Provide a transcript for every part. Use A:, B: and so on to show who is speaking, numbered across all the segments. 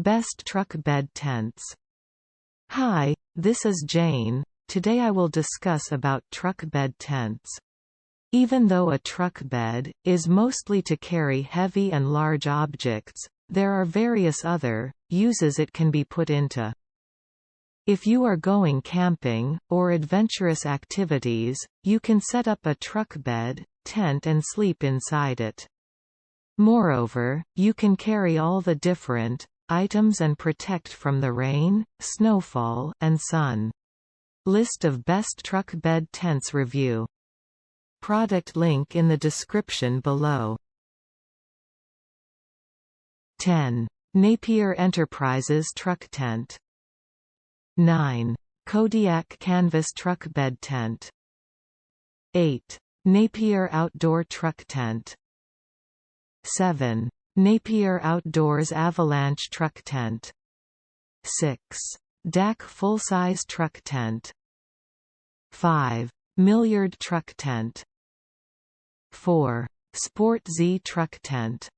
A: Best truck bed tents. Hi, this is Jane. Today I will discuss about truck bed tents. Even though a truck bed is mostly to carry heavy and large objects, there are various other uses it can be put into. If you are going camping, or adventurous activities, you can set up a truck bed tent and sleep inside it. Moreover, you can carry all the different items and protect from the rain, snowfall, and sun. List of best truck bed tents review. Product link in the description below. 10. Napier Enterprises Truck Tent. 9. Kodiak Canvas Truck Bed Tent. 8. Napier Outdoor Truck Tent. 7. Napier Outdoors Avalanche Truck Tent. 6. DAC Full-Size Truck Tent. 5. Milliard Truck Tent. 4. Sport Z Truck Tent.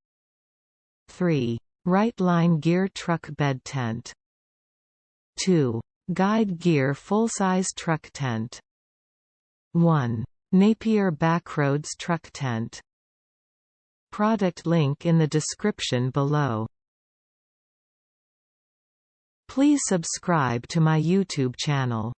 A: 3. Rightline Gear Truck Bed Tent. 2. Guide Gear Full-Size Truck Tent. 1. Napier Backroads Truck Tent. Product link in the description below. Please subscribe to my YouTube channel.